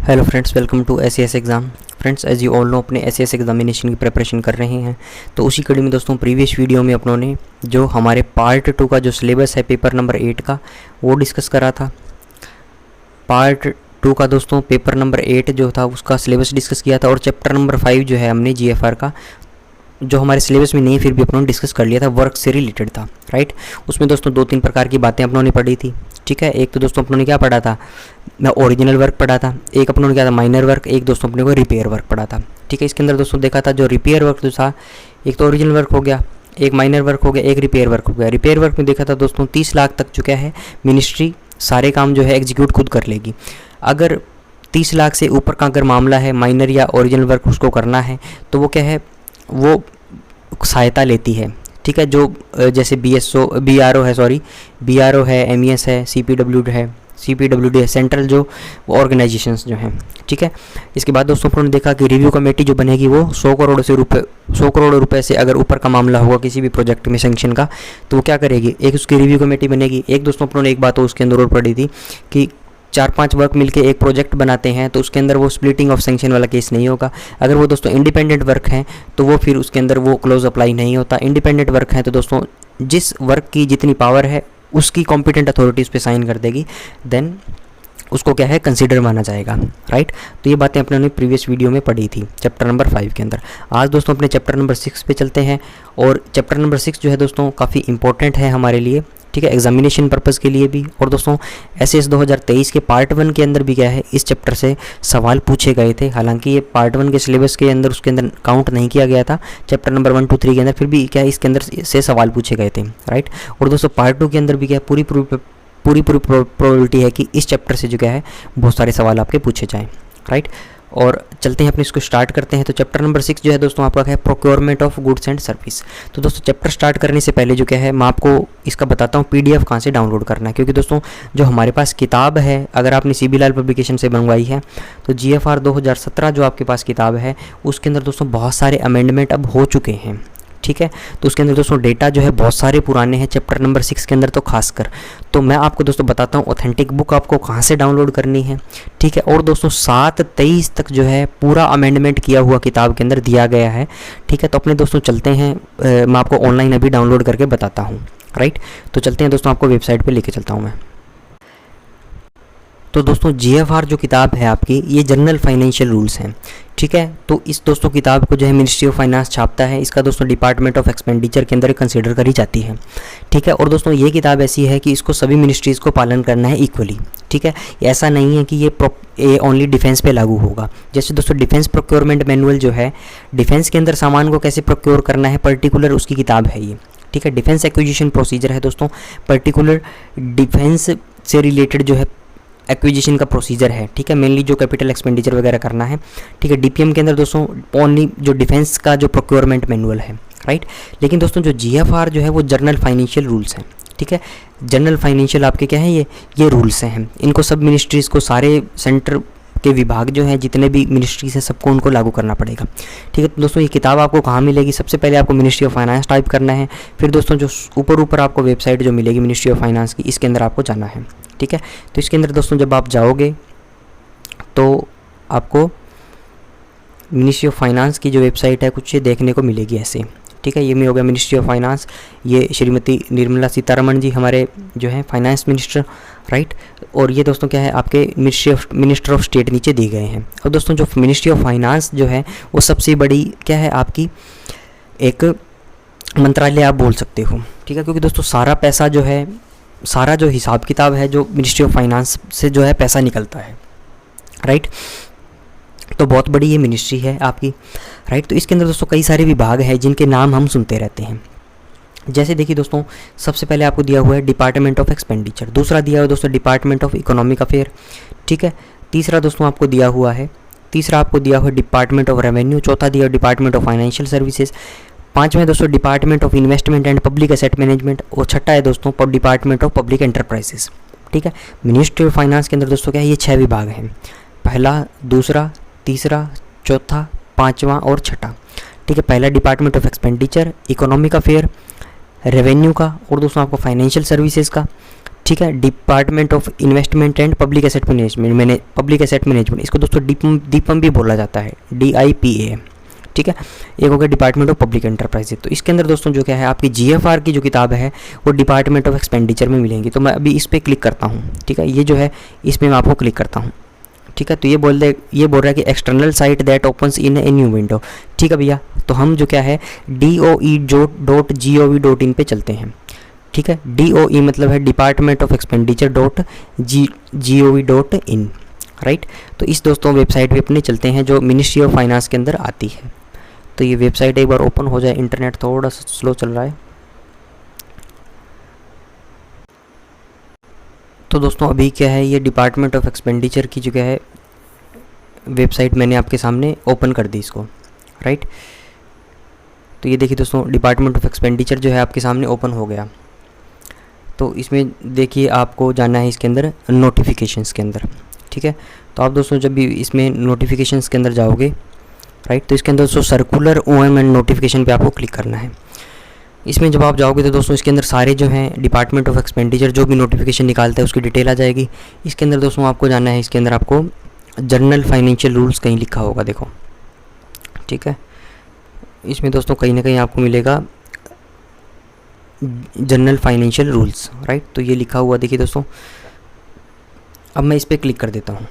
Hello friends, welcome to SAS exam. Friends, as you all know, अपने SAS examination की preparation कर रहे हैं। तो उसी कड़ी में दोस्तों प्रीवियस वीडियो में अपनों ने जो हमारे पार्ट 2 का जो सिलेबस है पेपर नंबर 8 का वो डिस्कस करा था। पार्ट 2 का दोस्तों पेपर नंबर 8 जो था उसका सिलेबस डिस्कस किया था, और चैप्टर नंबर 5 जो है हमने जीएफआर का जो हमारे सिलेबस में नहीं फिर भी अपनों ने डिस्कस कर लिया था, वर्क से रिलेटेड था। राइट, उसमें दोस्तों 2-3 प्रकार की बातें अपनों ने पढ़ी थी। ठीक है, एक तो दोस्तों अपनों ने क्या पढ़ा था, ओरिजिनल वर्क पढ़ा था, एक अपनों ने क्या था माइनर वर्क, एक दोस्तों अपने को रिपेयर वर्क पढ़ा था। ठीक है, इसके अंदर दोस्तों देखा था जो रिपेयर वर्क जो था, एक तो ओरिजिनल वर्क हो गया, एक माइनर वर्क हो गया, एक रिपेयर वर्क हो गया। रिपेयर वर्क में देखा था दोस्तों 30 लाख तक जो क्या है मिनिस्ट्री सारे काम जो है एग्जीक्यूट खुद कर लेगी। अगर 30 लाख से ऊपर का अगर मामला है, माइनर या ओरिजिनल वर्क उसको करना है, तो वो क्या है, वो सहायता लेती है। ठीक है, जो जैसे बीआरओ है, एमईएस है, सीपीडब्ल्यूडी है, सेंट्रल जो ऑर्गेनाइजेशंस जो हैं। ठीक है, इसके बाद दोस्तों उन्होंने देखा कि रिव्यू कमेटी जो बनेगी वो 100 करोड़ रुपए से अगर ऊपर का मामला होगा किसी भी प्रोजेक्ट में सैंक्शन का, तो वो क्या करेगी, एक उसकी रिव्यू कमेटी बनेगी। एक दोस्तों उन्होंने एक बात उसके अंदर और पढ़ी थी कि 4-5 वर्क मिलके एक प्रोजेक्ट बनाते हैं तो उसके अंदर वो स्प्लिटिंग ऑफ सैंक्शन वाला केस नहीं होगा। अगर वो दोस्तों इंडिपेंडेंट वर्क हैं तो वो फिर उसके अंदर वो क्लोज अप्लाई नहीं होता। इंडिपेंडेंट वर्क है तो दोस्तों जिस वर्क की जितनी पावर है उसकी कॉम्पिटेंट अथॉरिटी उस पर साइन कर देगी, देन उसको क्या है कंसीडर माना जाएगा। राइट, तो ये बातें अपने प्रीवियस वीडियो में पढ़ी थी चैप्टर नंबर 5 के अंदर। आज दोस्तों अपने चैप्टर नंबर 6 पे चलते हैं, और चैप्टर नंबर 6 जो है दोस्तों काफ़ी इंपॉर्टेंट है हमारे लिए। ठीक है, एग्जामिनेशन पर्पज़ के लिए भी, और दोस्तों एसएएस 2023 के पार्ट 1 के अंदर भी क्या है इस चैप्टर से सवाल पूछे गए थे। हालांकि ये पार्ट 1 के सिलेबस के अंदर उसके अंदर काउंट नहीं किया गया था चैप्टर नंबर 1, 2, 3 के अंदर, फिर भी क्या इसके अंदर से सवाल पूछे गए थे। राइट, और दोस्तों पार्ट 2 के अंदर भी क्या पूरी प्रोबेबिलिटी है कि इस चैप्टर से जो क्या है बहुत सारे सवाल आपके पूछे जाएँ। राइट, और चलते हैं अपने इसको स्टार्ट करते हैं। तो चैप्टर नंबर 6 जो है दोस्तों आपका है procurement of goods and service. तो दोस्तों चैप्टर स्टार्ट करने से पहले जो क्या है मैं आपको इसका बताता हूँ पीडीएफ कहाँ से डाउनलोड करना है, क्योंकि दोस्तों जो हमारे पास किताब है अगर आपने सीबी लाल पब्लिकेशन से मंगवाई है तो जीएफआर 2017 जो आपके पास किताब है उसके अंदर दोस्तों बहुत सारे अमेंडमेंट अब हो चुके हैं। ठीक है, तो उसके अंदर दोस्तों डेटा जो है बहुत सारे पुराने हैं चैप्टर नंबर 6 के अंदर तो खासकर। तो मैं आपको दोस्तों बताता हूँ ऑथेंटिक बुक आपको कहाँ से डाउनलोड करनी है। ठीक है, और दोस्तों 7/23 तक जो है पूरा अमेंडमेंट किया हुआ किताब के अंदर दिया गया है। ठीक है, तो अपने दोस्तों चलते हैं, मैं आपको ऑनलाइन अभी डाउनलोड करके बताता हूँ। राइट, तो चलते हैं दोस्तों, आपको वेबसाइट पर लेके चलता हूँ मैं। तो दोस्तों जीएफआर जो किताब है आपकी ये जनरल फाइनेंशियल रूल्स हैं। ठीक है, तो इस दोस्तों किताब को जो है मिनिस्ट्री ऑफ फाइनेंस छापता है, इसका दोस्तों डिपार्टमेंट ऑफ एक्सपेंडिचर के अंदर कंसीडर करी जाती है। ठीक है, और दोस्तों ये किताब ऐसी है कि इसको सभी मिनिस्ट्रीज़ को पालन करना है इक्वली। ठीक है, ऐसा नहीं है कि ये ओनली डिफेंस पे लागू होगा। जैसे दोस्तों डिफेंस प्रोक्योरमेंट मैनुअल जो है, डिफेंस के अंदर सामान को कैसे प्रोक्योर करना है पर्टिकुलर उसकी किताब है ये। ठीक है, डिफेंस एक्विजिशन प्रोसीजर है दोस्तों, पर्टिकुलर डिफेंस से रिलेटेड जो है एक्विजिशन का प्रोसीजर है। ठीक है, मेनली जो कैपिटल एक्सपेंडिचर वगैरह करना है। ठीक है, डीपीएम के अंदर दोस्तों ओनली जो डिफेंस का जो प्रोक्योरमेंट मैनुअल है। राइट, लेकिन दोस्तों जो जीएफआर जो है वो जनरल फाइनेंशियल रूल्स हैं। ठीक है, जनरल फाइनेंशियल आपके क्या हैं ये रूल्स हैं, इनको सब मिनिस्ट्रीज़ को सारे सेंटर के विभाग जो हैं जितने भी मिनिस्ट्रीज हैं सबको उनको लागू करना पड़ेगा। ठीक है, तो दोस्तों ये किताब आपको कहाँ मिलेगी, सबसे पहले आपको मिनिस्ट्री ऑफ फाइनेंस टाइप करना है, फिर दोस्तों जो ऊपर आपको वेबसाइट जो मिलेगी मिनिस्ट्री ऑफ फाइनेंस की, इसके अंदर आपको जाना है। ठीक है, तो इसके अंदर दोस्तों जब आप जाओगे तो आपको मिनिस्ट्री ऑफ फाइनेंस की जो वेबसाइट है कुछ देखने को मिलेगी ऐसे। ठीक है, ये में हो गया मिनिस्ट्री ऑफ फाइनेंस, ये श्रीमती निर्मला सीतारमण जी हमारे जो है फाइनेंस मिनिस्टर। राइट, और ये दोस्तों क्या है आपके मिनिस्टर ऑफ स्टेट नीचे दिए गए हैं। और दोस्तों जो मिनिस्ट्री ऑफ फाइनेंस जो है वो सबसे बड़ी क्या है आपकी एक मंत्रालय आप बोल सकते हो। ठीक है, क्योंकि दोस्तों सारा पैसा जो है, सारा जो हिसाब किताब है जो मिनिस्ट्री ऑफ फाइनेंस से जो है पैसा निकलता है। राइट, तो बहुत बड़ी ये मिनिस्ट्री है आपकी। राइट, तो इसके अंदर दोस्तों कई सारे विभाग हैं जिनके नाम हम सुनते रहते हैं। जैसे देखिए दोस्तों सबसे पहले आपको दिया हुआ है डिपार्टमेंट ऑफ एक्सपेंडिचर, दूसरा दिया हुआ है दोस्तों डिपार्टमेंट ऑफ इकोनॉमिक अफेयर। ठीक है, तीसरा दोस्तों आपको दिया हुआ है डिपार्टमेंट ऑफ रेवेन्यू, चौथा दिया डिपार्टमेंट ऑफ फाइनेंशियल सर्विसेज, पांचवें दोस्तों department of investment and public asset management, और छठा है दोस्तों डिपार्टमेंट ऑफ पब्लिक एंटरप्राइजेस। ठीक है, मिनिस्ट्री ऑफ फाइनेंस के अंदर दोस्तों क्या है ये 6 विभाग हैं, पहला, दूसरा, तीसरा, चौथा, पाँचवा और छठा। ठीक है, पहला department of expenditure, economic affair, revenue का, और दोस्तों आपको फाइनेंशियल सर्विसेज का, ठीक है, department of investment and public asset management, public asset management, इसको दोस्तों डीपम भी बोला जाता है, DIPAM। ठीक है, एक हो गया डिपार्टमेंट ऑफ पब्लिक एंटरप्राइजेज। तो इसके अंदर दोस्तों जो क्या है आपकी GFR की जो किताब है वो डिपार्टमेंट ऑफ एक्सपेंडिचर में मिलेंगी। तो मैं अभी इस पर क्लिक करता हूँ। ठीक है, ये जो है इसमें मैं आपको क्लिक करता हूँ। ठीक है, तो ये बोल रहा है कि external site that opens in a new window. ठीक है भैया, तो हम जो क्या है DOE.gov.in पे चलते हैं। ठीक है, DOE मतलब है department of expenditure .gov.in, right. तो इस दोस्तों वेबसाइट पे अपने चलते हैं जो मिनिस्ट्री ऑफ फाइनेंस के अंदर आती है। तो ये वेबसाइट एक बार ओपन हो जाए, इंटरनेट थोड़ा सा स्लो चल रहा है। तो दोस्तों अभी क्या है, ये डिपार्टमेंट ऑफ एक्सपेंडिचर की जो क्या है वेबसाइट मैंने आपके सामने ओपन कर दी इसको, राइट। तो ये देखिए दोस्तों डिपार्टमेंट ऑफ एक्सपेंडिचर जो है आपके सामने ओपन हो गया। तो इसमें देखिए आपको जाना है इसके अंदर नोटिफिकेशंस के अंदर। ठीक है, तो आप दोस्तों जब भी इसमें नोटिफिकेशंस के अंदर जाओगे, राइट, तो इसके अंदर दोस्तों सर्कुलर OM एंड नोटिफिकेशन पे आपको क्लिक करना है। इसमें जब आप जाओगे तो दोस्तों इसके अंदर सारे जो हैं डिपार्टमेंट ऑफ एक्सपेंडिचर जो भी नोटिफिकेशन निकालता है उसकी डिटेल आ जाएगी। इसके अंदर दोस्तों आपको जाना है, इसके अंदर आपको जनरल फाइनेंशियल रूल्स कहीं लिखा होगा, देखो। ठीक है, इसमें दोस्तों कहीं ना कहीं आपको मिलेगा जनरल फाइनेंशियल रूल्स, राइट। तो ये लिखा हुआ देखिए दोस्तों। अब मैं इस पर क्लिक कर देता हूँ।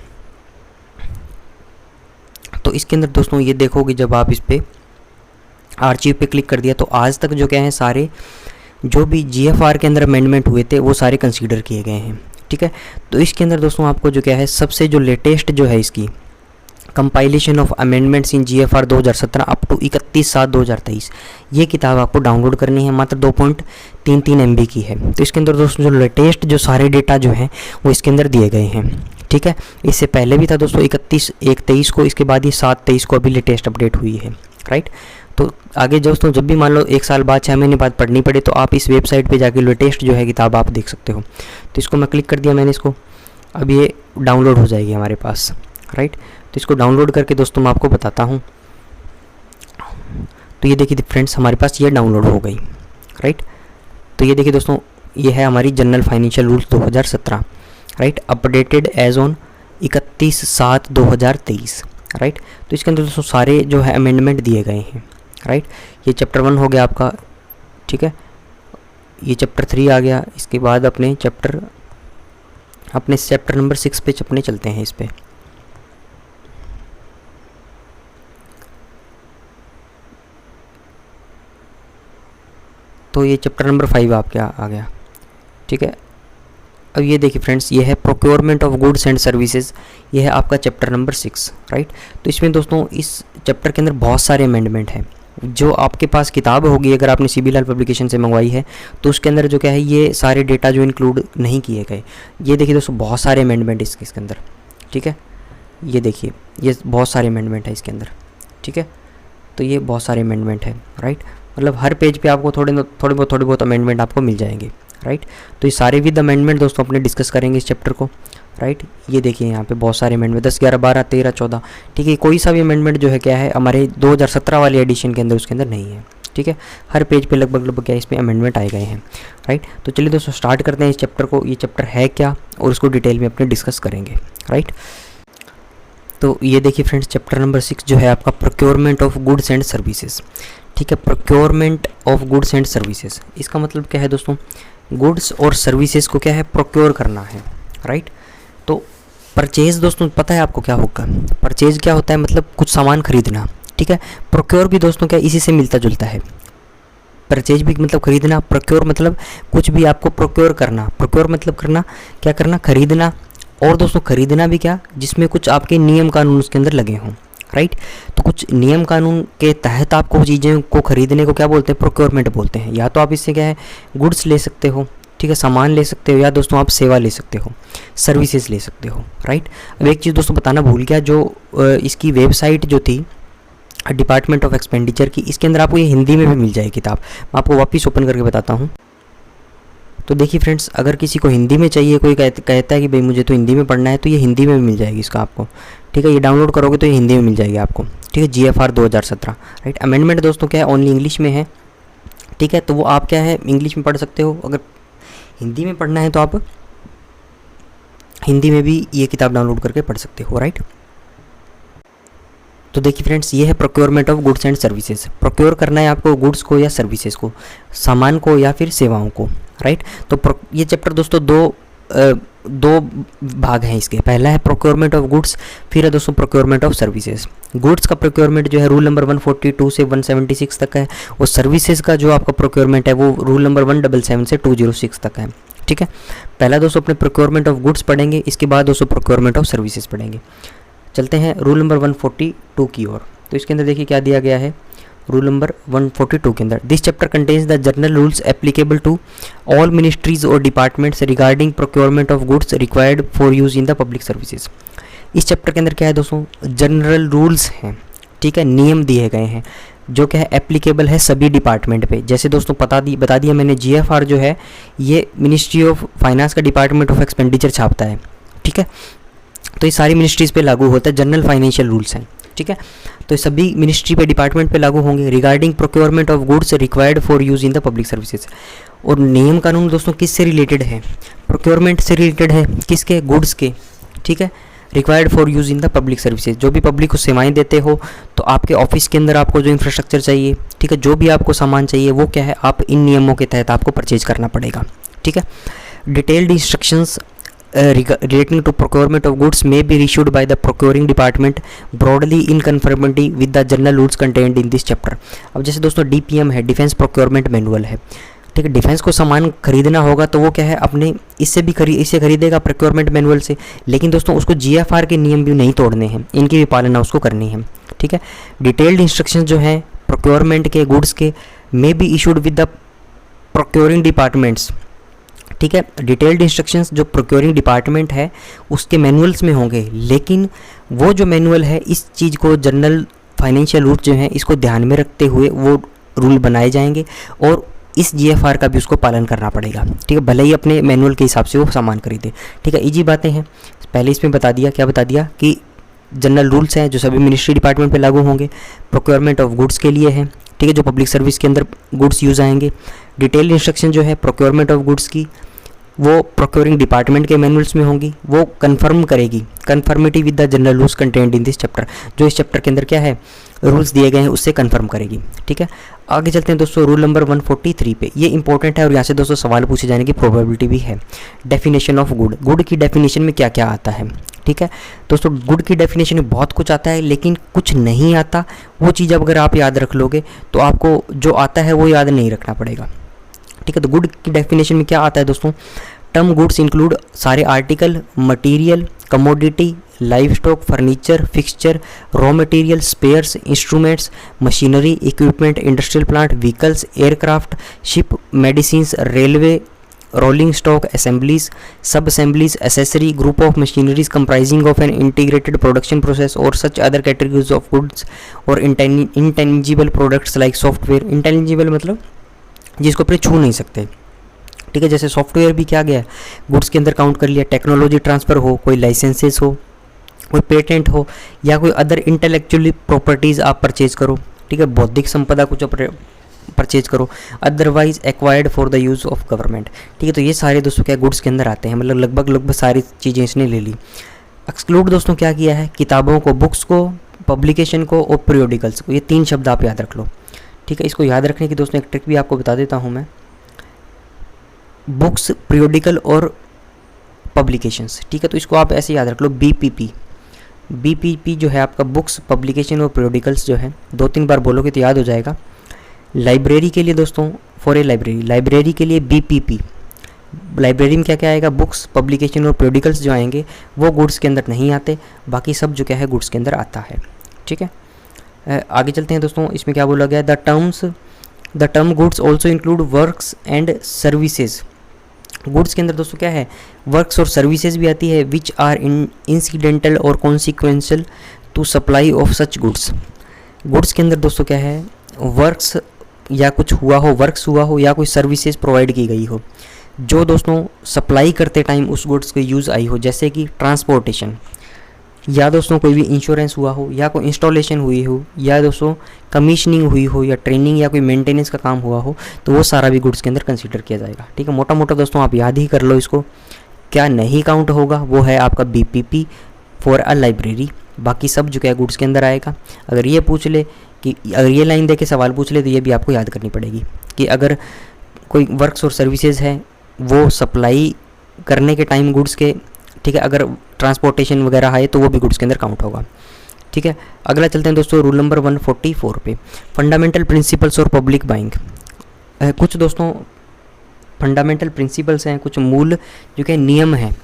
तो इसके अंदर दोस्तों ये देखोगे जब आप इस पर आर्चिव पे क्लिक कर दिया तो आज तक जो क्या है सारे जो भी GFR के अंदर अमेंडमेंट हुए थे वो सारे कंसीडर किए गए हैं। ठीक है, तो इसके अंदर दोस्तों आपको जो क्या है सबसे जो लेटेस्ट जो है इसकी compilation of amendments in GFR 2017 up to 31/7/2023 ये किताब आपको डाउनलोड करनी है। मात्र 2.33 MB की है। तो इसके अंदर दोस्तों जो लेटेस्ट जो सारे डेटा जो हैं वो इसके अंदर दिए गए हैं। ठीक है, इससे पहले भी था दोस्तों 31/1/23 को, इसके बाद ये 7/23 को अभी लेटेस्ट अपडेट हुई है, राइट। तो आगे दोस्तों जब भी मान लो 1 साल बाद 6 महीने बाद पढ़नी पड़े तो आप इस वेबसाइट पे जाके लेटेस्ट जो है किताब आप देख सकते हो। तो इसको मैं क्लिक कर दिया मैंने इसको, अब ये डाउनलोड हो जाएगी हमारे पास, राइट। तो इसको डाउनलोड करके दोस्तों मैं आपको बताता हूँ। तो ये देखिए फ्रेंड्स हमारे पास ये डाउनलोड हो गई, राइट। तो ये देखिए दोस्तों ये है हमारी general financial rules 2017, right, updated as on 31/7/2023, right. तो इसके अंदर दोस्तों सारे जो है अमेंडमेंट दिए गए हैं, राइट। ये चैप्टर 1 हो गया आपका, ठीक है। ये चैप्टर 3 आ गया। इसके बाद अपने चैप्टर नंबर 6 पे अपने चलते हैं इस पे। तो ये चैप्टर नंबर 5 आपके आ गया, ठीक है। अब ये देखिए फ्रेंड्स ये है procurement of goods and services, ये है आपका चैप्टर नंबर 6, राइट। तो इसमें दोस्तों इस चैप्टर के अंदर बहुत सारे अमेंडमेंट हैं। जो आपके पास किताब होगी अगर आपने CB लाल पब्लिकेशन से मंगवाई है तो उसके अंदर जो क्या है ये सारे डेटा जो इंक्लूड नहीं किए गए। ये देखिए दोस्तों बहुत सारे अमेंडमेंट इसके अंदर, ठीक है। ये देखिए ये बहुत सारे अमेंडमेंट है इसके अंदर, ठीक है। तो ये बहुत सारे अमेंडमेंट है, राइट। मतलब हर पेज पे आपको थोड़े बहुत अमेंडमेंट आपको मिल जाएंगे, राइट। तो ये सारे विद अमेंडमेंट दोस्तों अपने डिस्कस करेंगे इस चैप्टर को, राइट। ये देखिए यहाँ पे बहुत सारे अमेंडमेंट 10, 11, 12, 13, 14, ठीक है। कोई सा भी अमेंडमेंट जो है क्या है हमारे 2017 वाले एडिशन के अंदर उसके अंदर नहीं है, ठीक है। हर पेज पे लगभग क्या इसमें अमेंडमेंट आए गए हैं, राइट। तो चलिए दोस्तों स्टार्ट करते हैं इस चैप्टर को। ये चैप्टर है क्या और उसको डिटेल में अपने डिस्कस करेंगे, राइट। तो ये देखिए फ्रेंड्स चैप्टर नंबर 6 जो है आपका procurement of goods and services, ठीक है। Procurement of goods and services इसका मतलब क्या है दोस्तों, गुड्स और सर्विसेज को क्या है प्रोक्योर करना है, राइट। तो परचेज दोस्तों पता है आपको क्या होगा, परचेज क्या होता है मतलब कुछ सामान खरीदना, ठीक है। प्रोक्योर भी दोस्तों क्या इसी से मिलता जुलता है। परचेज भी मतलब खरीदना, प्रोक्योर मतलब कुछ भी आपको प्रोक्योर करना। प्रोक्योर मतलब करना, क्या करना, खरीदना। और दोस्तों खरीदना भी क्या जिसमें कुछ आपके नियम कानून उसके अंदर लगे हों, राइट। तो कुछ नियम कानून के तहत आपको चीज़ें को खरीदने को क्या बोलते हैं, प्रोक्योरमेंट बोलते हैं। या तो आप इससे क्या है गुड्स ले सकते हो, ठीक है, सामान ले सकते हो, या दोस्तों आप सेवा ले सकते हो, सर्विसेज ले सकते हो, राइट। अब एक चीज़ दोस्तों बताना भूल गया, जो इसकी वेबसाइट जो थी डिपार्टमेंट ऑफ एक्सपेंडिचर की, इसके अंदर आपको ये हिंदी में भी मिल जाएगी किताब। मैं आपको वापस ओपन करके बताता हूँ। तो देखिए फ्रेंड्स अगर किसी को हिंदी में चाहिए, कोई कहता है कि भाई मुझे तो हिंदी में पढ़ना है, तो ये हिंदी में भी मिल जाएगी इसका आपको, ठीक है। ये डाउनलोड करोगे तो ये हिंदी में मिल जाएगी आपको, ठीक है। GFR 2017, right. अमेंडमेंट दोस्तों क्या है ओनली इंग्लिश में है, ठीक है। तो वो आप क्या है इंग्लिश में पढ़ सकते हो। अगर हिंदी में पढ़ना है तो आप हिंदी में भी ये किताब डाउनलोड करके पढ़ सकते हो, राइट। तो देखिए फ्रेंड्स, ये है procurement of goods and services. Procure करना है आपको गुड्स को या सर्विसेज को, सामान को या फिर सेवाओं को, राइट। तो ये चैप्टर दोस्तों दो भाग हैं इसके। पहला है प्रोक्योरमेंट ऑफ गुड्स, फिर है दोस्तों प्रोक्योरमेंट ऑफ सर्विसेज। गुड्स का प्रोक्योरमेंट जो है रूल नंबर 142 से 176 तक है, और सर्विसेज का जो आपका प्रोक्योरमेंट है वो रूल नंबर 177 से 206 तक है, ठीक है। पहला दोस्तों अपने प्रोक्योरमेंट ऑफ गुड्स पढ़ेंगे, इसके बाद दोस्तों प्रोक्योरमेंट ऑफ सर्विसेज पढ़ेंगे। चलते हैं रूल नंबर 142 की ओर। तो इसके अंदर देखिए क्या दिया गया है रूल नंबर 142 के अंदर। This chapter contains the general rules applicable to all ministries और departments regarding procurement of goods required for use in the public services. इस चैप्टर के अंदर क्या है दोस्तों, जनरल रूल्स हैं, ठीक है, नियम दिए गए हैं जो क्या है एप्लीकेबल है सभी डिपार्टमेंट पे। जैसे दोस्तों बता दिया मैंने, GFR जो है ये मिनिस्ट्री ऑफ फाइनेंस का डिपार्टमेंट ऑफ एक्सपेंडिचर छापता है, ठीक है। तो ये सारी मिनिस्ट्रीज़ पे लागू होता है, जनरल फाइनेंशियल रूल्स हैं, ठीक है। तो सभी मिनिस्ट्री पे डिपार्टमेंट पे लागू होंगे। Regarding procurement of goods required for use in the public services. और नियम कानून दोस्तों किससे रिलेटेड है, प्रोक्योरमेंट से रिलेटेड है, किसके, गुड्स के, ठीक है। Required for use in the public services, जो भी पब्लिक को सेवाएं देते हो, तो आपके ऑफिस के अंदर आपको जो इंफ्रास्ट्रक्चर चाहिए, ठीक है, जो भी आपको सामान चाहिए वो क्या है, आप इन नियमों के तहत आपको परचेज करना पड़ेगा, ठीक है। Detailed instructions relating to procurement of goods may be issued by the procuring department broadly in conformity with the general rules contained in this chapter। अब जैसे दोस्तों DPM है, डिफेंस प्रोक्योरमेंट मैनुअल है, ठीक है। डिफेंस को सामान खरीदना होगा तो वो क्या है अपने इससे खरीदेगा प्रोक्योरमेंट मैनुअल से, लेकिन दोस्तों उसको GFR के नियम भी नहीं तोड़ने हैं, इनकी भी पालना उसको करनी है, ठीक है। डिटेल्ड इंस्ट्रक्शंस जो हैं प्रोक्योरमेंट के गुड्स के may be issued with the procuring departments, ठीक है। डिटेल्ड इंस्ट्रक्शंस जो प्रोक्योरिंग डिपार्टमेंट है उसके मैनुअल्स में होंगे, लेकिन वो जो मैनुअल है इस चीज़ को जनरल फाइनेंशियल रूल जो है इसको ध्यान में रखते हुए वो रूल बनाए जाएंगे और इस GFR का भी उसको पालन करना पड़ेगा, ठीक है, भले ही अपने मैनुअल के हिसाब से वो सामान खरीदे, ठीक है। इजी बातें हैं, पहले इसमें बता दिया, क्या बता दिया कि जनरल रूल्स हैं जो सभी मिनिस्ट्री डिपार्टमेंट पे लागू होंगे, प्रोक्योरमेंट ऑफ गुड्स के लिए है, ठीक है, जो पब्लिक सर्विस के अंदर गुड्स यूज़ आएंगे। डिटेल इंस्ट्रक्शन जो है प्रोक्योरमेंट ऑफ गुड्स की वो प्रोक्योरिंग डिपार्टमेंट के मैनुअल्स में होंगी, वो कंफर्म करेगी conformity with the general rules content in this chapter, जो इस चैप्टर के अंदर क्या है रूल्स दिए गए हैं उससे कंफर्म करेगी, ठीक है। आगे चलते हैं दोस्तों रूल नंबर 143 पे, ये इंपॉर्टेंट है और यहाँ से दोस्तों सवाल पूछे जाने की प्रोबेबिलिटी भी है। डेफिनेशन ऑफ गुड, गुड की डेफिनेशन में क्या क्या आता है, ठीक है। दोस्तों गुड की डेफिनेशन में बहुत कुछ आता है, लेकिन कुछ नहीं आता, वो चीज़ अगर आप याद रख लोगे तो आपको जो आता है वो याद नहीं रखना पड़ेगा, ठीक है। तो गुड की डेफिनेशन में क्या आता है दोस्तों, टर्म गुड्स इंक्लूड सारे article, material, commodity, live stock, furniture, fixture, raw material, spares, instruments, machinery, equipment, industrial plant, vehicles, aircraft, ship, medicines, railway, rolling stock, assemblies, sub assemblies, accessory, group of machineries comprising of an integrated production process और such other categories of goods और intangible products like software. Intangible मतलब जिसको अपने छू नहीं सकते, ठीक है, जैसे सॉफ्टवेयर भी क्या गया गुड्स के अंदर काउंट कर लिया। टेक्नोलॉजी ट्रांसफ़र हो, कोई लाइसेंसेस हो, कोई पेटेंट हो, या कोई अदर इंटेलेक्चुअली प्रॉपर्टीज़ आप परचेज करो, ठीक है, बौद्धिक संपदा कुछ परचेज करो, otherwise acquired for the use of government, ठीक है। तो ये सारे दोस्तों क्या गुड्स के अंदर आते हैं, मतलब लगभग सारी चीज़ें इसने ले ली। एक्सक्लूड दोस्तों क्या किया है, किताबों को, बुक्स को, पब्लिकेशन को और पीरियोडिकल्स को, ये 3 शब्द आप याद रख लो, ठीक है। इसको याद रखने की दोस्तों एक ट्रिक भी आपको बता देता हूँ मैं, बुक्स, पीरियोडिकल और पब्लिकेशंस, ठीक है। तो इसको आप ऐसे याद रख लो, BPP जो है आपका बुक्स, पब्लिकेशन और पीरियोडिकल्स जो है 2-3 बार बोलोगे तो याद हो जाएगा। लाइब्रेरी के लिए दोस्तों, फॉर ए लाइब्रेरी के लिए BPP, लाइब्रेरी में क्या क्या आएगा, बुक्स, पब्लिकेशन और पीरियोडिकल्स जो आएंगे वो गुड्स के अंदर नहीं आते, बाकी सब जो क्या है गुड्स के अंदर आता है, ठीक है। आगे चलते हैं दोस्तों, इसमें क्या बोला गया, the term goods also include works and services. Goods के अंदर दोस्तों क्या है, वर्क्स और सर्विसेज भी आती है, विच आर इंसिडेंटल और consequential to supply of such goods. Goods के अंदर दोस्तों क्या है, वर्क्स या कुछ हुआ हो, वर्क्स हुआ हो या कोई सर्विसेज प्रोवाइड की गई हो जो दोस्तों सप्लाई करते टाइम उस गुड्स के यूज़ आई हो, जैसे कि ट्रांसपोर्टेशन, या दोस्तों कोई भी इंश्योरेंस हुआ हो, या कोई इंस्टॉलेशन हुई हो, या दोस्तों कमीशनिंग हुई हो, या ट्रेनिंग या कोई मेंटेनेंस का काम हुआ हो, तो वो सारा भी गुड्स के अंदर कंसीडर किया जाएगा, ठीक है। मोटा मोटा दोस्तों आप याद ही कर लो इसको, क्या नहीं काउंट होगा वो है आपका BPP फॉर अ लाइब्रेरी, बाकी सब जो क्या गुड्स के अंदर आएगा। अगर ये पूछ ले कि अगर ये लाइन दे के सवाल पूछ ले तो ये भी आपको याद करनी पड़ेगी कि अगर कोई वर्क्स और सर्विसेज है वो सप्लाई करने के टाइम गुड्स के, ठीक है, अगर ट्रांसपोर्टेशन वगैरह है तो वो भी गुड्स के अंदर काउंट होगा। ठीक है, अगला चलते हैं दोस्तों रूल नंबर 144 पे, फंडामेंटल प्रिंसिपल्स और पब्लिक बाइंग। कुछ दोस्तों फंडामेंटल प्रिंसिपल्स हैं, कुछ मूल जो कि नियम हैं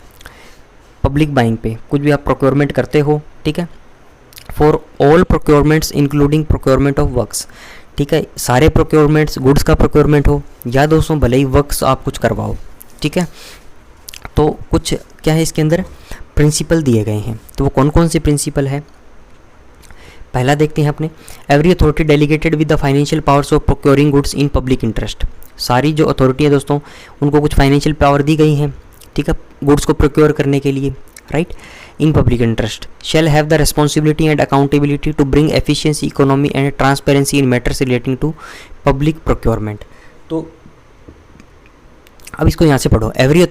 पब्लिक बाइंग पे, कुछ भी आप प्रोक्योरमेंट करते हो, ठीक है, for all procurements including procurement of works. ठीक है, सारे प्रोक्योरमेंट्स, गुड्स का प्रोक्योरमेंट हो या दोस्तों भले ही वर्क्स आप कुछ करवाओ, ठीक है, तो कुछ क्या है इसके अंदर प्रिंसिपल दिए गए हैं। तो वो कौन कौन से प्रिंसिपल है, पहला देखते हैं अपने, every authority delegated with the financial powers of procuring goods in public interest. सारी जो अथॉरिटी है दोस्तों उनको कुछ फाइनेंशियल पावर दी गई हैं, ठीक है, गुड्स को प्रोक्योर करने के लिए, right, in public interest shall have the responsibility and accountability to bring efficiency, economy and transparency in matters relating to public procurement. तो अब इसको यहाँ से पढ़ो, every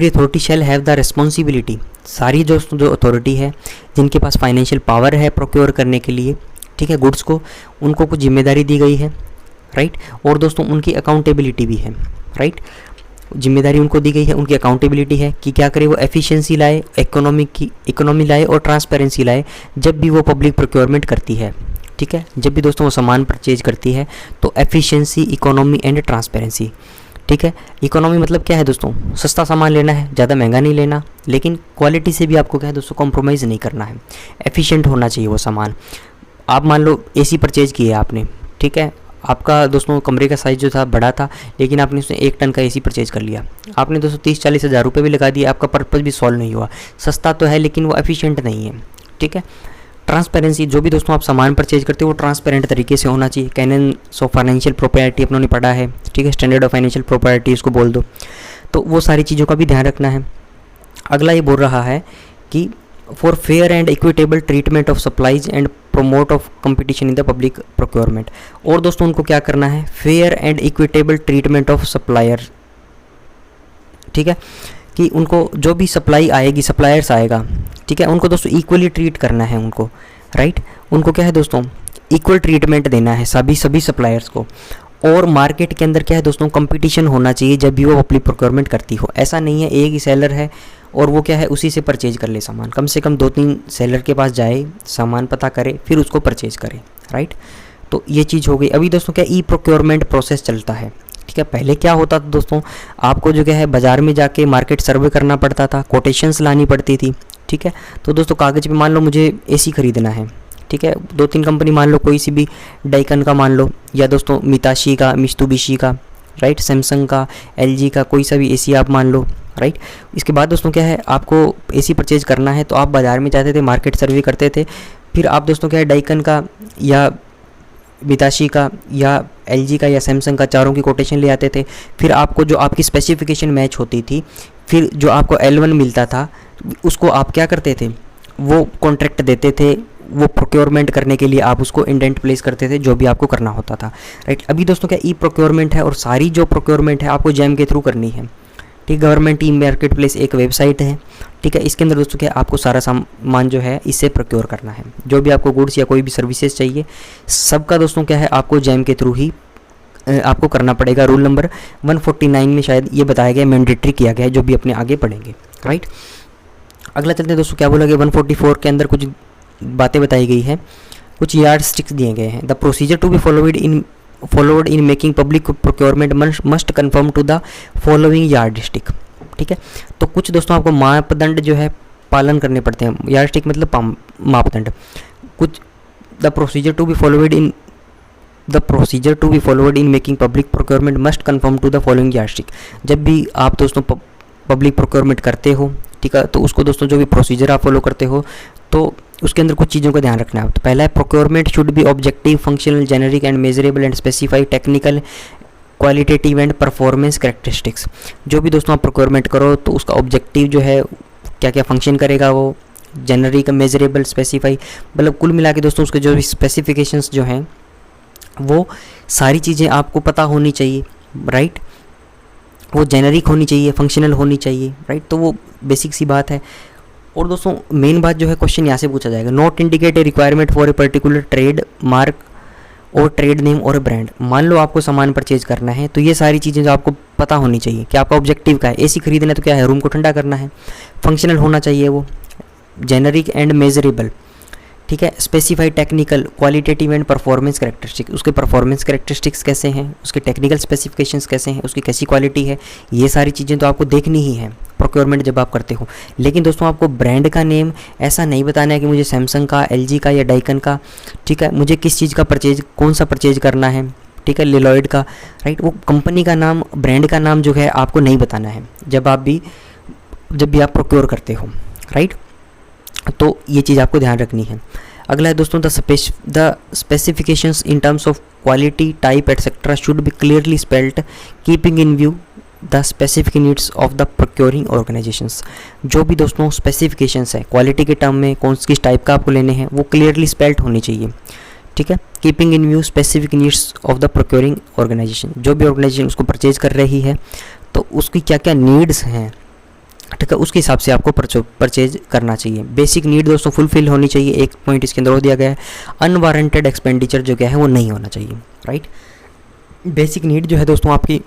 authority shall have the responsibility, सारी जो अथॉरिटी है जिनके पास फाइनेंशियल पावर है प्रोक्योर करने के लिए, ठीक है, गुड्स को, उनको कुछ जिम्मेदारी दी गई है, राइट, और दोस्तों उनकी अकाउंटेबिलिटी भी है, राइट, जिम्मेदारी उनको दी गई है, उनकी अकाउंटेबिलिटी है कि क्या करे वो एफिशिएंसी लाए, इकोनॉमी लाए और ट्रांसपेरेंसी लाए जब भी वो पब्लिक प्रोक्योरमेंट करती है। ठीक है, जब भी दोस्तों वो सामान परचेज करती है तो एफिशिएंसी, इकोनॉमी एंड ट्रांसपेरेंसी। ठीक है, इकोनॉमी मतलब क्या है दोस्तों, सस्ता सामान लेना है, ज़्यादा महंगा नहीं लेना, लेकिन क्वालिटी से भी आपको क्या है दोस्तों कॉम्प्रोमाइज़ नहीं करना है, एफिशिएंट होना चाहिए वो सामान। आप मान लो AC परचेज किया आपने, ठीक है, आपका दोस्तों कमरे का साइज़ जो था बड़ा था, लेकिन आपने उसमें 1 टन का AC परचेज कर लिया, आपने दोस्तों 30-40 हज़ार रुपये भी लगा दिए, आपका पर्पज़ भी सॉल्व नहीं हुआ, सस्ता तो है लेकिन वो एफिशिएंट नहीं है। ठीक है, ट्रांसपेरेंसी, जो भी दोस्तों आप सामान परचेज करते हो वो ट्रांसपेरेंट तरीके से होना चाहिए। कैनन्स ऑफ फाइनेंशियल प्रॉपर्टी अपनों ने पढ़ा है, ठीक है, स्टैंडर्ड ऑफ फाइनेंशियल प्रॉपर्टी उसको बोल दो, तो वो सारी चीज़ों का भी ध्यान रखना है। अगला ये बोल रहा है कि for fair and equitable treatment of supplies and promote of competition in the public procurement. और दोस्तों उनको क्या करना है, fair and equitable treatment of supplier. ठीक है, कि उनको जो भी सप्लाई आएगी, सप्लायर्स आएगा, ठीक है, उनको दोस्तों इक्वली ट्रीट करना है उनको, राइट, उनको क्या है दोस्तों इक्वल ट्रीटमेंट देना है सभी सप्लायर्स को। और मार्केट के अंदर क्या है दोस्तों कंपटीशन होना चाहिए जब भी वो पब्लिक प्रोक्योरमेंट करती हो। ऐसा नहीं है एक ही सेलर है और वो क्या है उसी से परचेज कर ले सामान, कम से कम 2-3 सेलर के पास जाए, सामान पता करे, फिर उसको परचेज करे, राइट। तो ये चीज़ हो गई। अभी दोस्तों क्या ई प्रोक्योरमेंट प्रोसेस चलता है, ठीक है। पहले क्या होता था दोस्तों, आपको जो क्या है बाज़ार में जाके मार्केट सर्वे करना पड़ता था, कोटेशंस लानी पड़ती थी, ठीक है। तो दोस्तों कागज़ पे मान लो मुझे AC खरीदना है, ठीक है, 2-3 कंपनी मान लो, कोई सी भी डाइकन का मान लो, या दोस्तों मिताशी का, मित्सुबिशी का, राइट, सैमसंग का, LG का, कोई सा भी AC आप मान लो, राइट। इसके बाद दोस्तों क्या है, आपको AC परचेज करना है तो आप बाज़ार में जाते थे, मार्केट सर्वे करते थे, फिर आप दोस्तों क्या है डाइकन का या मिताशी का या LG का या सैमसंग का, चारों की कोटेशन ले आते थे। फिर आपको जो आपकी स्पेसिफिकेशन मैच होती थी, फिर जो आपको L1 मिलता था उसको आप क्या करते थे, वो कॉन्ट्रैक्ट देते थे, वो प्रोक्योरमेंट करने के लिए आप उसको इंडेंट प्लेस करते थे, जो भी आपको करना होता था, राइट। अभी दोस्तों क्या ई प्रोक्योरमेंट है और सारी जो प्रोक्योरमेंट है आपको जैम के थ्रू करनी है, ठीक। गवर्नमेंट ई मार्केट प्लेस एक वेबसाइट है, ठीक है। इसके अंदर दोस्तों क्या आपको सारा सामान जो है इससे प्रोक्योर करना है, जो भी आपको गुड्स या कोई भी सर्विसेज चाहिए सबका दोस्तों क्या है आपको जैम के थ्रू ही आपको करना पड़ेगा। रूल नंबर 149 में शायद ये बताया गया, मैंडेटरी किया गया है, जो भी अपने आगे पढ़ेंगे, राइट। अगला चलते हैं दोस्तों, क्या बोला गया 144 के अंदर कुछ बातें बताई गई है, कुछ यार्ड स्टिक्स दिए गए हैं। The procedure to be followed in making public procurement must conform to the following yardstick, ठीक है। तो कुछ दोस्तों आपको मापदंड जो है पालन करने पड़ते हैं। यार्ड स्टिक मतलब मापदंड। कुछ the procedure to be followed in making public procurement must conform to the following yardstick. जब भी आप दोस्तों पब्लिक प्रोक्योरमेंट करते हो, ठीक है, तो उसको दोस्तों जो भी प्रोसीजर आप फॉलो करते हो तो उसके अंदर कुछ चीज़ों का ध्यान रखना है। तो पहला है procurement should be objective, functional, generic and measurable and specify technical, qualitative and performance characteristics. जो भी दोस्तों आप प्रोक्योरमेंट करो तो उसका ऑब्जेक्टिव जो है क्या क्या फंक्शन करेगा, वो जेनेरिक, मेजरेबल, स्पेसिफाई, मतलब कुल मिला के दोस्तों उसके जो भी स्पेसिफिकेशंस जो हैं वो सारी चीज़ें आपको पता होनी चाहिए, राइट। वो जेनरिक होनी चाहिए, फंक्शनल होनी चाहिए, राइट। तो वो बेसिक सी बात है। और दोस्तों मेन बात जो है, क्वेश्चन यहाँ से पूछा जाएगा, not indicate a requirement for a particular trade mark और ट्रेड नेम और ब्रांड। मान लो आपको सामान परचेज करना है, तो ये सारी चीज़ें जो आपको पता होनी चाहिए कि आपका ऑब्जेक्टिव क्या है। एसी खरीदना है तो क्या है, रूम को ठंडा करना है। फंक्शनल होना चाहिए वो, जेनरिक एंड मेजरेबल, ठीक है। Specified technical, qualitative and performance characteristic, उसके परफॉर्मेंस कैरेक्टरिस्टिक्स कैसे हैं, उसके टेक्निकल स्पेसिफिकेशंस कैसे हैं, उसकी कैसी क्वालिटी है, ये सारी चीज़ें तो आपको देखनी ही है प्रोक्योरमेंट जब आप करते हो। लेकिन दोस्तों आपको ब्रांड का नेम ऐसा नहीं बताना है कि मुझे सैमसंग का, एलजी का या डाइकन का, ठीक है, मुझे किस चीज़ का परचेज, कौन सा परचेज करना है, ठीक है, लिलॉयड का, राइट। वो कंपनी का नाम, ब्रांड का नाम जो है आपको नहीं बताना है जब भी आप प्रोक्योर करते हो, राइट। तो ये चीज़ आपको ध्यान रखनी है। अगला है दोस्तों, the specifications in terms of quality, type etcetera should be clearly spelled keeping in view the specific needs of the procuring organisations. जो भी दोस्तों स्पेसिफिकेशंस है क्वालिटी के टर्म में, कौन किस टाइप का आपको लेने हैं, वो क्लियरली स्पेल्ड होनी चाहिए, ठीक है। Keeping in view specific needs of the procuring organisation, जो भी ऑर्गेनाइजेशन उसको परचेज कर रही है तो उसकी क्या क्या नीड्स हैं, ठीक है, उसके हिसाब से आपको परचेज करना चाहिए। बेसिक नीड दोस्तों फुलफिल होनी चाहिए, एक पॉइंट इसके अंदर हो दिया गया है। अनवारंटेड एक्सपेंडिचर जो क्या है वो नहीं होना चाहिए, राइट। बेसिक नीड जो है दोस्तों आपकी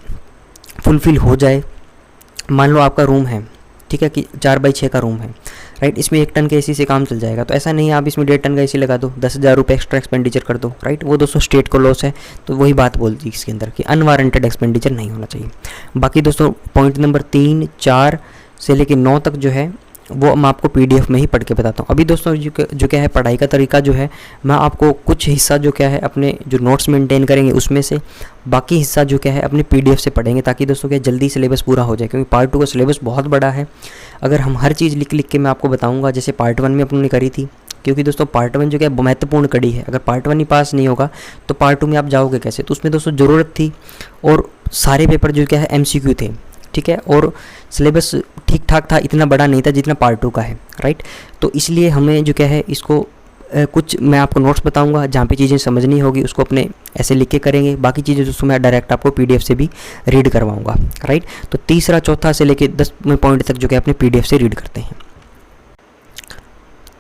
फुलफिल हो जाए। मान लो आपका रूम है, ठीक है, कि 4x6 का रूम है, राइट। इसमें 1 टन के एसी से काम चल जाएगा, तो ऐसा नहीं है आप इसमें 1.5 टन का एसी लगा दो, 10,000 रुपये एक्स्ट्रा एक्सपेंडिचर कर दो, राइट। वो दोस्तों स्टेट को लॉस है। तो वही बात बोलती है इसके अंदर कि अनवारंटेड एक्सपेंडिचर नहीं होना चाहिए। बाकी दोस्तों पॉइंट नंबर 3, 4 से लेकर 9 तक जो है वो मैं आपको पीडीएफ में ही पढ़ के बताता हूँ। अभी दोस्तों जो क्या है पढ़ाई का तरीका जो है, मैं आपको कुछ हिस्सा जो क्या है अपने जो नोट्स मेंटेन करेंगे उसमें से, बाकी हिस्सा जो क्या है अपने पीडीएफ से पढ़ेंगे, ताकि दोस्तों क्या जल्दी सिलेबस पूरा हो जाए। क्योंकि पार्ट 2 का सिलेबस बहुत बड़ा है। अगर हम हर चीज़ लिख लिख के मैं आपको बताऊँगा, जैसे पार्ट 1 में अपन ने करी थी, क्योंकि दोस्तों पार्ट 1 जो क्या महत्वपूर्ण कड़ी है, अगर पार्ट 1 ही पास नहीं होगा तो पार्ट 2 में आप जाओगे कैसे। तो उसमें दोस्तों ज़रूरत थी, और सारे पेपर जो क्या है एमसीक्यू थे, ठीक है, और सिलेबस ठीक ठाक था, इतना बड़ा नहीं था जितना पार्ट 2 का है, राइट। तो इसलिए हमें जो क्या है इसको कुछ मैं आपको नोट्स बताऊंगा, जहाँ पे चीज़ें समझनी होगी उसको अपने ऐसे लिख के करेंगे। बाकी चीज़ें दोस्तों मैं डायरेक्ट आपको पीडीएफ से भी रीड करवाऊंगा, राइट। तो तीसरा, चौथा से लेके 10वें पॉइंट तक जो क्या अपने पीडीएफ से रीड करते हैं।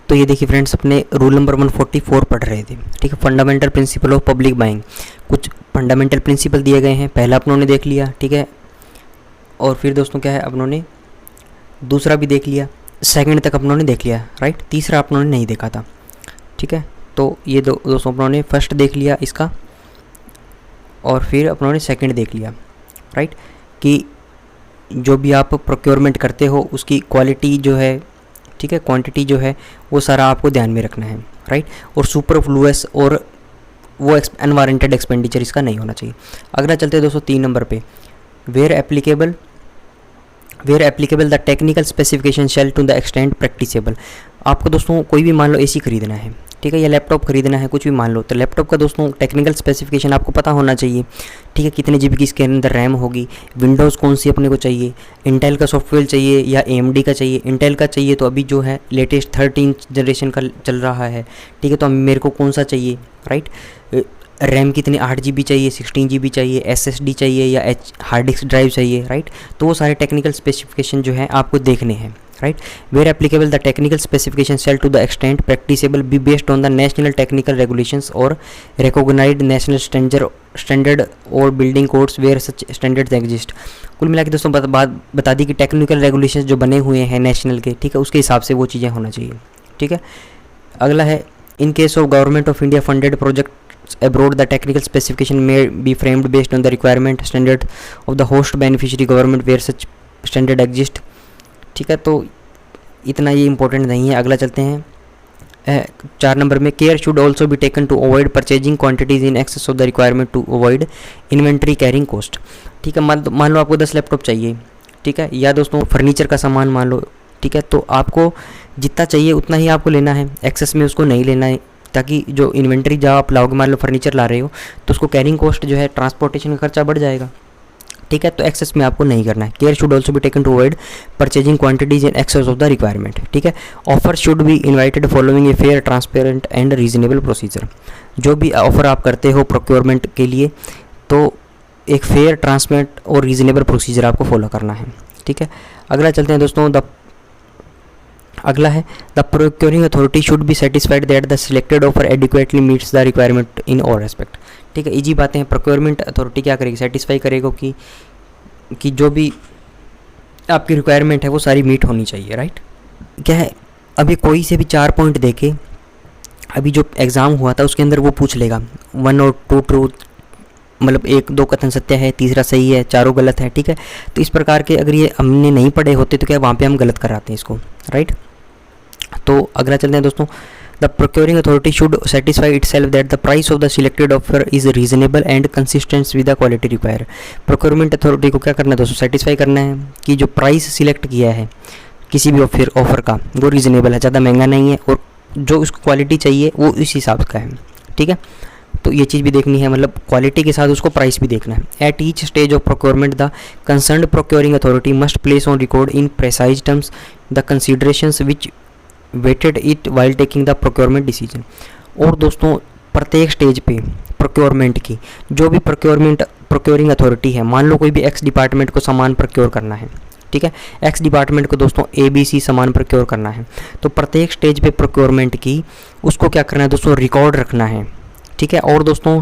तो ये देखिए फ्रेंड्स, अपने रूल नंबर 144 पढ़ रहे थे, ठीक है, fundamental principle of public buying. कुछ फंडामेंटल प्रिंसिपल दिए गए हैं, पहला अपनों ने देख लिया, ठीक है, और फिर दोस्तों क्या है अपनों ने दूसरा भी देख लिया, सेकंड तक अपनों ने देख लिया, राइट। तीसरा अपनों ने नहीं देखा था, ठीक है। तो ये दोस्तों अपनों ने फर्स्ट देख लिया इसका, और फिर अपनों ने सेकंड देख लिया, राइट। कि जो भी आप प्रोक्योरमेंट करते हो उसकी क्वालिटी जो है, ठीक है, क्वांटिटी जो है वो सारा आपको ध्यान में रखना है, राइट। और सुपरफ्लुअस और वो अनवारंटेड एक्सपेंडिचर इसका नहीं होना चाहिए। अगला चलते हैं दोस्तों 3 नंबर पे, where applicable the technical specification shall to the extent practicable. आपको दोस्तों कोई भी मान लो एसी खरीदना है, ठीक है, या लैपटॉप खरीदना है, कुछ भी मान लो, तो लैपटॉप का दोस्तों टेक्निकल स्पेसिफिकेशन आपको पता होना चाहिए, ठीक है। कितने जीबी की इसके अंदर रैम होगी, विंडोज़ कौन सी अपने को चाहिए, इंटेल का सॉफ्टवेयर चाहिए या एएमडी का चाहिए। इंटेल का चाहिए तो अभी जो है लेटेस्ट 13 जनरेशन का चल रहा है, ठीक है, तो मेरे को कौन सा चाहिए, राइट। रैम कितनी, 8 GB चाहिए, 16 GB चाहिए, SSD चाहिए या हार्ड डिस्क ड्राइव चाहिए, राइट। तो वो सारे टेक्निकल स्पेसिफिकेशन जो है आपको देखने हैं, right. Where applicable the technical specification shall to the extent practicable be based on the national technical regulations और रिकॉग्नाइज्ड नेशनल स्टैंडर्ड और building codes where such standards exist. कुल मिला के दोस्तों बात बता दी कि टेक्निकल रेगुलेशंस जो बने हुए हैं नेशनल के, ठीक है, उसके हिसाब से वो चीज़ें होना चाहिए, ठीक है। अगला है, in case of government of India funded project abroad the technical specification may be framed based on the requirement standard of the host beneficiary government where such standard exist, ठीक है। तो इतना ये इंपॉर्टेंट नहीं है। अगला चलते हैं 4 नंबर में, care should also be taken to avoid purchasing quantities in excess of the requirement to avoid inventory carrying cost, ठीक है। मान लो आपको 10 लैपटॉप चाहिए, ठीक है, या दोस्तों फर्नीचर का सामान मान लो, ठीक है, तो आपको जितना चाहिए उतना ही आपको लेना है, एक्सेस में उसको नहीं लेना है, ताकि जो इन्वेंट्री जहाँ आप लाओगे, मान लो फर्नीचर ला रहे हो तो उसको कैरिंग कॉस्ट जो है, ट्रांसपोर्टेशन का खर्चा बढ़ जाएगा, ठीक है। तो एक्सेस में आपको नहीं करना है। Care should also be taken to avoid purchasing quantities in excess of the requirement, ठीक है। Offer should be invited following a fair, transparent and reasonable procedure. जो भी ऑफर आप करते हो प्रोक्योरमेंट के लिए, तो एक फेयर, ट्रांसपेरेंट और रीजनेबल प्रोसीजर आपको फॉलो करना है। ठीक है, अगला चलते हैं दोस्तों। अगला है the procuring authority should be satisfied that the selected offer adequately meets the requirement in all respect. ठीक है, इजी बातें हैं। प्रोक्योरमेंट अथॉरिटी क्या करेगी, सेटिस्फाई करेगा कि जो भी आपकी रिक्वायरमेंट है वो सारी मीट होनी चाहिए। राइट, क्या है, अभी कोई से भी 4 पॉइंट देके अभी जो एग्ज़ाम हुआ था उसके अंदर वो पूछ लेगा 1 और 2 ट्रूथ, मतलब 1-2 कथन सत्य है, तीसरा सही है, चारों गलत है। ठीक है, तो इस प्रकार के अगर ये हमने नहीं पढ़े होते तो क्या वहाँ पे हम गलत कराते हैं इसको। राइट, तो अगला चलते हैं दोस्तों। The procuring authority should satisfy itself that the price of the selected offer is reasonable and consistent with the quality require. Procurement authority को क्या करना है दोस्तों, सेटिस्फाई करना है कि जो प्राइस सिलेक्ट किया है किसी भी ऑफर का वो रीजनेबल है, ज़्यादा महंगा नहीं है, और जो उसको क्वालिटी चाहिए वो इस हिसाब का है। ठीक है, तो ये चीज़ भी देखनी है, मतलब क्वालिटी के साथ उसको प्राइस भी देखना है। At each stage of procurement the concerned procuring authority must place on record in precise terms the considerations which weighed it while taking the procurement decision. और दोस्तों प्रत्येक स्टेज पे प्रोक्योरमेंट की जो भी प्रोक्योरिंग अथॉरिटी है, मान लो कोई भी एक्स डिपार्टमेंट को सामान प्रोक्योर करना है। ठीक है, एक्स डिपार्टमेंट को दोस्तों ABC सामान प्रोक्योर करना है, तो प्रत्येक स्टेज पे प्रोक्योरमेंट की उसको क्या करना है दोस्तों, रिकॉर्ड रखना है। ठीक है, और दोस्तों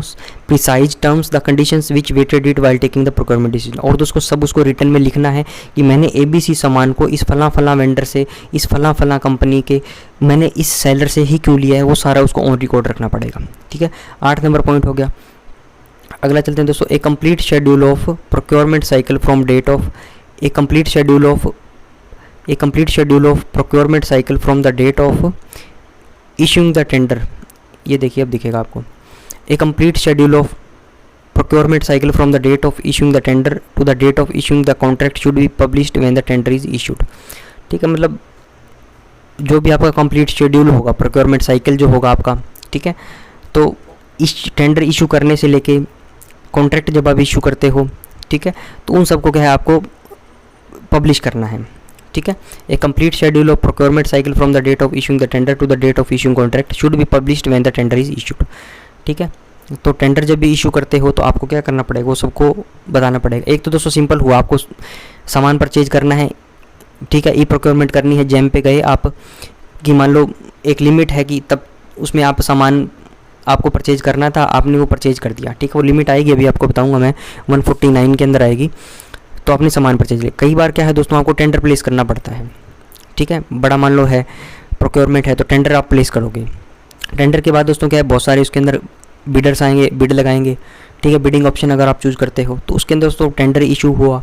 precise terms the conditions which weighed it while taking the procurement decision, और दोस्तों सब उसको रिटर्न में लिखना है कि मैंने ABC सामान को इस फला वेंडर से, इस फला कंपनी के, मैंने इस सेलर से ही क्यों लिया है, वो सारा उसको ऑन रिकॉर्ड रखना पड़ेगा। ठीक है, 8 नंबर पॉइंट हो गया। अगला चलते हैं दोस्तों। A complete schedule of procurement cycle from date of a complete schedule of procurement cycle from the date of issuing the tender। ये देखिए अब दिखेगा आपको, a complete schedule of procurement cycle from the date of issuing the tender to the date of issuing the contract should be published when the tender is issued। ठीक है, मतलब जो भी आपका कंप्लीट शेड्यूल होगा, प्रोक्योरमेंट साइकिल जो होगा आपका, ठीक है, तो इस टेंडर इशू करने से लेके कॉन्ट्रैक्ट जब आप इशू करते हो, ठीक है, तो उन सबको क्या है आपको पब्लिश करना है। ठीक है, a complete schedule of procurement cycle from the date of issuing the tender to the date of issuing contract should be published when the tender is issued. ठीक है, तो टेंडर जब भी इशू करते हो तो आपको क्या करना पड़ेगा, वो सबको बताना पड़ेगा। एक तो दोस्तों सिंपल हुआ, आपको सामान परचेज करना है, ठीक है, ई प्रोक्योरमेंट करनी है, जैम पे गए आप कि मान लो एक लिमिट है कि तब उसमें आप सामान आपको परचेज करना था, आपने वो परचेज कर दिया। ठीक है, वो लिमिट आएगी, अभी आपको बताऊंगा मैं, 149 के अंदर आएगी, तो आपने सामान परचेज लिया। कई बार क्या है दोस्तों, आपको टेंडर प्लेस करना पड़ता है। ठीक है, बड़ा मान लो है प्रोक्योरमेंट है तो टेंडर आप प्लेस करोगे। टेंडर के बाद दोस्तों क्या है, बहुत सारे उसके अंदर बिडर्स आएंगे, बिड लगाएंगे। ठीक है, बिडिंग ऑप्शन अगर आप चूज़ करते हो तो उसके अंदर दोस्तों टेंडर इशू हुआ,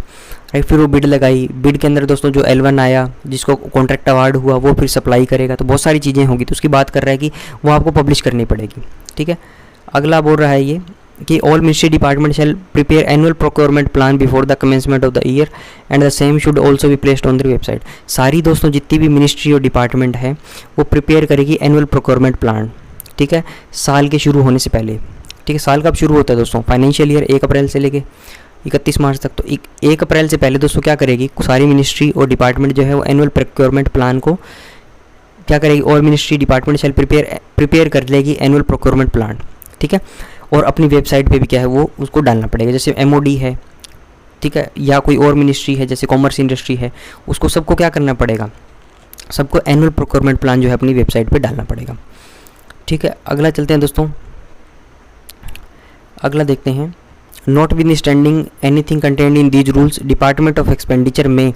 राइट, फिर वो बिड लगाई, बिड के अंदर दोस्तों जो L1 आया जिसको कॉन्ट्रैक्ट अवार्ड हुआ वो फिर सप्लाई करेगा, तो बहुत सारी चीज़ें होंगी, तो उसकी बात कर रहा है कि वो आपको पब्लिश करनी पड़ेगी। ठीक है, अगला बोल रहा है ये कि all ministry department shall prepare annual procurement plan before the commencement of the year and the same should also be placed on the website. सारी दोस्तों जितनी भी मिनिस्ट्री और डिपार्टमेंट है वो प्रिपेयर करेगी एनुअल प्रोक्योरमेंट प्लान। ठीक है, साल के शुरू होने से पहले। ठीक है, साल कब शुरू होता है दोस्तों, फाइनेंशियल ईयर 1 अप्रैल से लेके 31 मार्च तक, तो 1 अप्रैल से पहले दोस्तों क्या करेगी, सारी मिनिस्ट्री और डिपार्टमेंट जो है वो एनुअल प्रोक्योरमेंट प्लान को क्या करेगी, all ministry department shall prepare कर लेगी एनुअल प्रोक्योरमेंट प्लान। ठीक है, और अपनी वेबसाइट पे भी क्या है वो उसको डालना पड़ेगा, जैसे MOD है, ठीक है, या कोई और मिनिस्ट्री है जैसे कॉमर्स इंडस्ट्री है, उसको सबको क्या करना पड़ेगा, सबको एनुअल प्रोक्योरमेंट प्लान जो है अपनी वेबसाइट पे डालना पड़ेगा। ठीक है, अगला चलते हैं दोस्तों। अगला देखते हैं, not with standing anything content in these rules department of expenditure में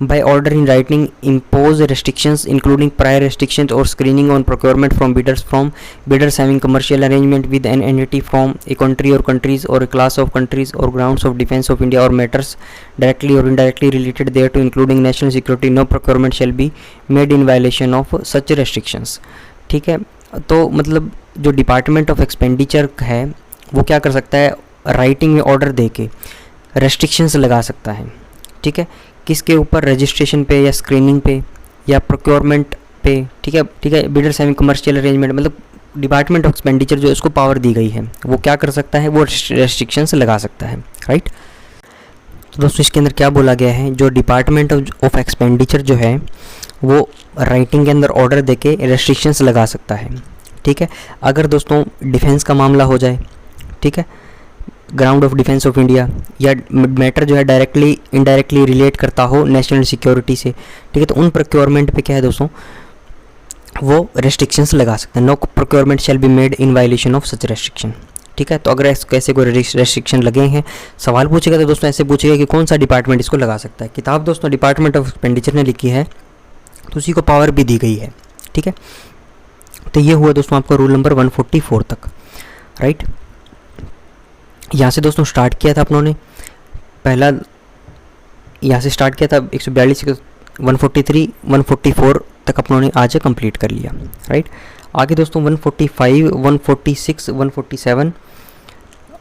by order in writing impose restrictions including prior restrictions or screening on procurement from bidders having commercial arrangement with an entity from a country or countries or a class of countries or grounds of defense of India or matters directly or indirectly related thereto including national security. No procurement shall be made in violation of such restrictions। ठीक है, तो मतलब जो department of expenditure है वो क्या कर सकता है, राइटिंग में ऑर्डर दे के रेस्ट्रिक्शंस लगा सकता है। ठीक है, किसके ऊपर, रजिस्ट्रेशन पे या स्क्रीनिंग पे या प्रोक्योरमेंट पे। ठीक है, बिडर्स हैविंग कमर्शियल अरेंजमेंट, मतलब डिपार्टमेंट ऑफ एक्सपेंडिचर जो इसको पावर दी गई है वो क्या कर सकता है, वो रेस्ट्रिक्शंस लगा सकता है। राइट, तो दोस्तों इसके अंदर क्या बोला गया है, जो डिपार्टमेंट ऑफ एक्सपेंडिचर जो है वो राइटिंग के अंदर ऑर्डर देके रेस्ट्रिक्शंस लगा सकता है। ठीक है, अगर दोस्तों डिफेंस का मामला हो जाए, ठीक है, ground of defence of India, या मैटर जो है डायरेक्टली इनडायरेक्टली रिलेट करता हो नेशनल सिक्योरिटी से, ठीक है, तो उन प्रोक्योरमेंट पे क्या है दोस्तों, वो रेस्ट्रिक्शंस लगा सकते हैं। No procurement shall be made in violation of such restriction, ठीक है। तो अगर कैसे कोई रेस्ट्रिक्शन लगे हैं, सवाल पूछेगा तो दोस्तों ऐसे पूछेगा कि कौन सा डिपार्टमेंट इसको लगा सकता है। किताब दोस्तों डिपार्टमेंट ऑफ एक्सपेंडिचर ने लिखी है, तो उसी को पावर भी दी गई है, ठीक है। तो ये हुआ दोस्तों आपका रूल नंबर 144 तक, राइट। यहाँ से दोस्तों स्टार्ट किया था अपनों ने, पहला यहाँ से स्टार्ट किया था 142 143 144 तक अपनों ने आज कंप्लीट कर लिया, राइट। आगे दोस्तों 145 146 147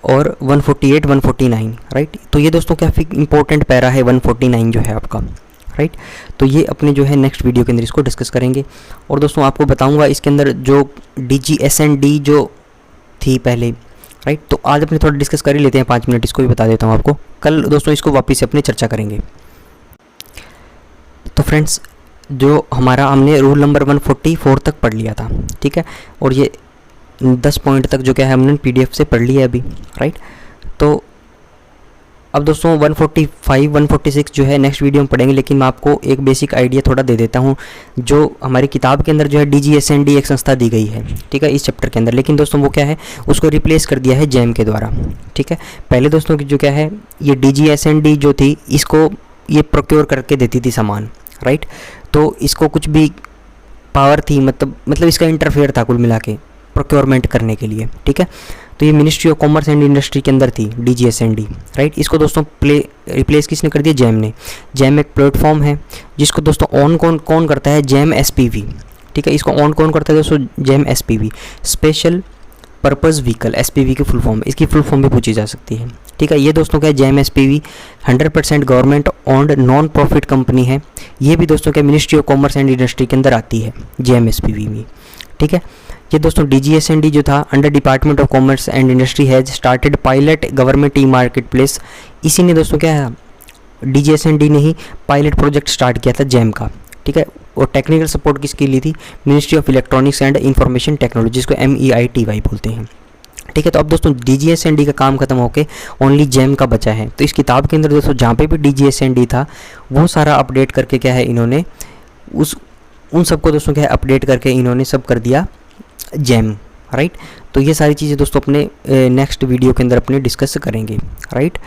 और 148 149, राइट। तो ये दोस्तों क्या इंपॉर्टेंट पैरा है 149 जो है आपका, राइट। तो ये अपने जो है नेक्स्ट वीडियो के अंदर इसको डिस्कस करेंगे। और दोस्तों आपको बताऊंगा इसके अंदर जो DGSND जो थी पहले, राइट, तो आज अपने थोड़ा डिस्कस कर ही लेते हैं 5 मिनट, इसको भी बता देता हूँ आपको। कल दोस्तों इसको वापस से अपने चर्चा करेंगे। तो फ्रेंड्स जो हमारा हमने रूल नंबर 144 तक पढ़ लिया था, ठीक है, और ये 10 पॉइंट तक जो क्या है हमने PDF से पढ़ लिया है अभी, राइट। तो अब दोस्तों 145 146 जो है नेक्स्ट वीडियो में पढ़ेंगे, लेकिन मैं आपको एक बेसिक आइडिया थोड़ा दे देता हूँ। जो हमारी किताब के अंदर जो है DGSND एक संस्था दी गई है, ठीक है, इस चैप्टर के अंदर, लेकिन दोस्तों वो क्या है, उसको रिप्लेस कर दिया है JAM के द्वारा, ठीक है। पहले दोस्तों की जो क्या है, ये DGSND जो थी इसको ये प्रोक्योर करके देती थी सामान, राइट। तो इसको कुछ भी पावर थी, मतलब इसका इंटरफेयर था कुल मिला के प्रोक्योरमेंट करने के लिए, ठीक है। तो ये ministry of commerce and industry के अंदर थी DGSND, राइट। इसको दोस्तों रिप्लेस किसने कर दिया, JAM ने। JAM एक प्लेटफॉर्म है जिसको दोस्तों ऑन कौन करता है, JAM SPV, ठीक है। इसको ऑन कौन करता है दोस्तों, JAM SPV, special purpose vehicle, SPV की फुल फॉर्म, इसकी फुल फॉर्म भी पूछी जा सकती है, ठीक है। ये दोस्तों क्या है, JAM SPV 100% government owned non profit company है। ये भी दोस्तों क्या ministry of commerce and industry के अंदर आती है JAM SPV में, ठीक है। ये दोस्तों DGSND जो था under department of commerce and industry has started pilot government e market place. इसी ने दोस्तों क्या है, DGSND ने ही पायलट प्रोजेक्ट स्टार्ट किया था JAM का, ठीक है। और टेक्निकल सपोर्ट किसकी ली थी, ministry of electronics and information technology, जिसको MEITY बोलते हैं, ठीक है। तो अब दोस्तों DGSND का काम खत्म होके ओनली JAM का बचा है। तो इस किताब के अंदर दोस्तों जहाँ पे भी DGSND था वो सारा अपडेट करके क्या है इन्होंने उन सबको दोस्तों क्या है अपडेट करके इन्होंने सब कर दिया JAM, राइट। तो ये सारी चीज़ें दोस्तों अपने नेक्स्ट वीडियो के अंदर अपने डिस्कस करेंगे, राइट।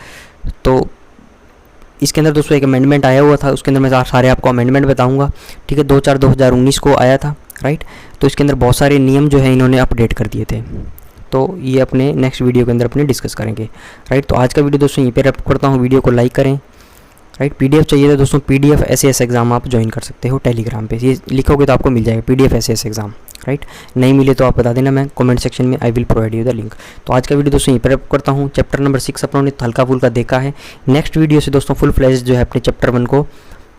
तो इसके अंदर दोस्तों एक अमेंडमेंट आया हुआ था, उसके अंदर मैं सारे आपको अमेंडमेंट बताऊंगा, ठीक है। 2/4/2019 को आया था, राइट। तो इसके अंदर बहुत सारे नियम जो है इन्होंने अपडेट कर दिए थे। तो ये अपने नेक्स्ट वीडियो के अंदर अपने डिस्कस करेंगे, राइट। तो आज का वीडियो दोस्तों यहीं पे रैप करता हूँ। वीडियो को लाइक करें, राइट। PDF चाहिए तो दोस्तों PDF SAS एग्ज़ाम आप ज्वाइन कर सकते हो टेलीग्राम पे, ये लिखोगे तो आपको मिल जाएगा PDF SAS एग्ज़ाम, राइट। नहीं मिले तो आप बता देना, मैं कमेंट सेक्शन में I will provide you the link. तो आज का वीडियो दोस्तों यहीं पर करता हूँ। चैप्टर नंबर 6 अपनों ने हल्का फुल्का देखा है। नेक्स्ट वीडियो से दोस्तों फुल फ्लैश जो है अपने चैप्टर 1 को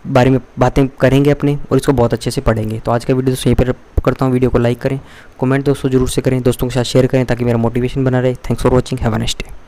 बारे में बातें करेंगे अपने, और इसको बहुत अच्छे से पढ़ेंगे। तो आज का वीडियो दोस्तों यहीं पर करता हूँ। वीडियो को लाइक करें, कमेंट दोस्तों जरूर से करें, दोस्तों के साथ शेयर करें ताकि मेरा मोटिवेशन बना रहे। Thanks for watching, have a nice day.